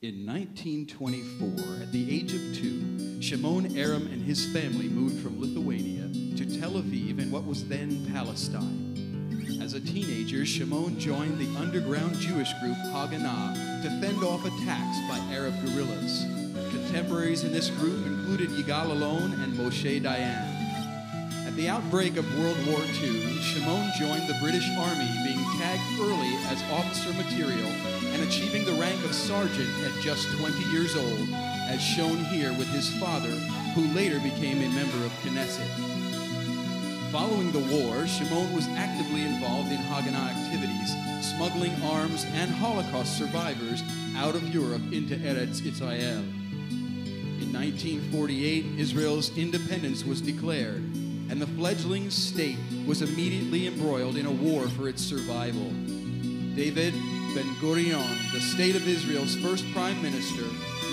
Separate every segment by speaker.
Speaker 1: In 1924, at the age of 2, Shimon Erem and his family moved from Lithuania to Tel Aviv in what was then Palestine. As a teenager, Shimon joined the underground Jewish group Honoree to fend off attacks by Arab guerrillas. Contemporaries in this group included Yigal Allon and Moshe Dayan. At the outbreak of World War II, Shimon joined the British Army, being tagged early as officer material and achieving the rank of sergeant at just 20 years old, as shown here with his father, who later became a member of Knesset. Following the war, Shimon was actively involved in Haganah activities, smuggling arms and Holocaust survivors out of Europe into Eretz Israel. In 1948, Israel's independence was declared, and the fledgling state was immediately embroiled in a war for its survival. David Ben-Gurion, the State of Israel's first prime minister,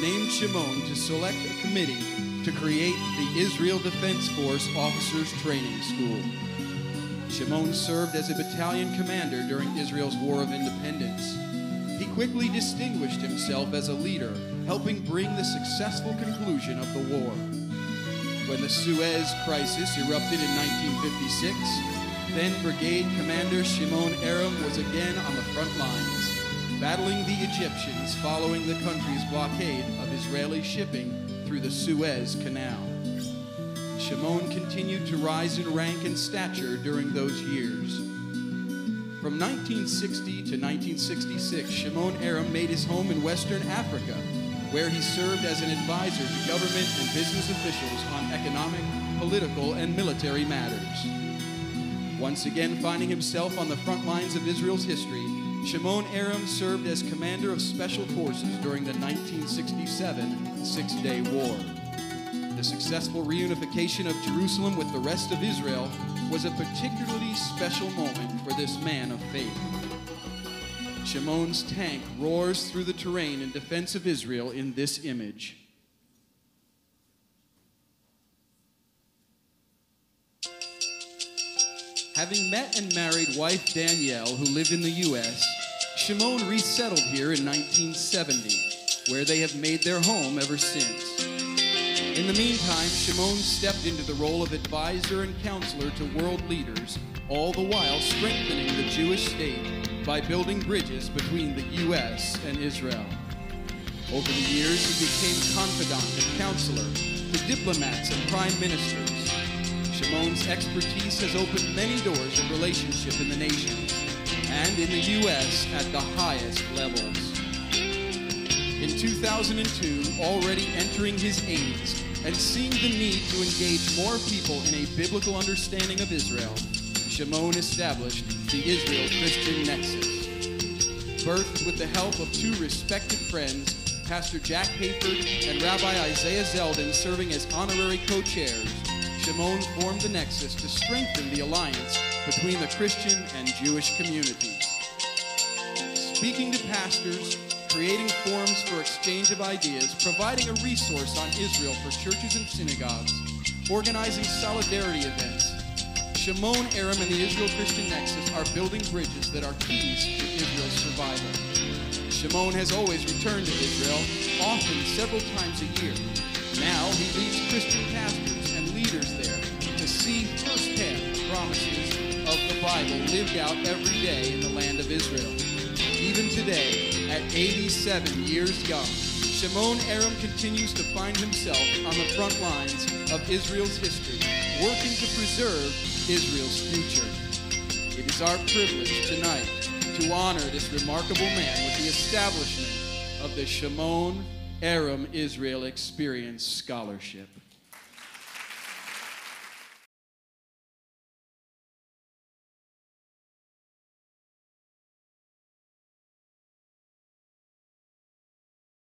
Speaker 1: named Shimon to select a committee to create the Israel Defense Force Officers Training School. Shimon served as a battalion commander during Israel's War of Independence. He quickly distinguished himself as a leader, helping bring the successful conclusion of the war. When the Suez Crisis erupted in 1956, then Brigade Commander Shimon Erem was again on the front lines, battling the Egyptians following the country's blockade of Israeli shipping through the Suez Canal. Shimon continued to rise in rank and stature during those years. From 1960 to 1966, Shimon Erem made his home in Western Africa, where he served as an advisor to government and business officials on economic, political, and military matters. Once again finding himself on the front lines of Israel's history, Shimon Erem served as commander of special forces during the 1967 Six-Day War. The successful reunification of Jerusalem with the rest of Israel was a particularly special moment for this man of faith. Shimon's tank roars through the terrain in defense of Israel in this image. Having met and married wife Danielle, who lived in the U.S., Shimon resettled here in 1970, where they have made their home ever since. In the meantime, Shimon stepped into the role of advisor and counselor to world leaders, all the while strengthening the Jewish state by building bridges between the U.S. and Israel. Over the years, he became confidant and counselor to diplomats and prime ministers. Shimon's expertise has opened many doors of relationship in the nations and in the U.S. at the highest levels. In 2002, already entering his 80s and seeing the need to engage more people in a biblical understanding of Israel, Shimon established the Israel Christian Nexus. Birthed with the help of two respected friends, Pastor Jack Hayford and Rabbi Isaiah Zeldin serving as honorary co-chairs, Shimon formed the Nexus to strengthen the alliance between the Christian and Jewish communities. Speaking to pastors, creating forums for exchange of ideas, providing a resource on Israel for churches and synagogues, organizing solidarity events, Shimon Erem and the Israel Christian Nexus are building bridges that are keys to Israel's survival. Shimon has always returned to Israel, often several times a year. Now he leads Christian pastors and leaders there to see firsthand the promises of the Bible lived out every day in the land of Israel. Even today, at 87 years young, Shimon Erem continues to find himself on the front lines of Israel's history, working to preserve Israel's future. It is our privilege tonight to honor this remarkable man with the establishment of the Shimon Erem Israel Experience Scholarship.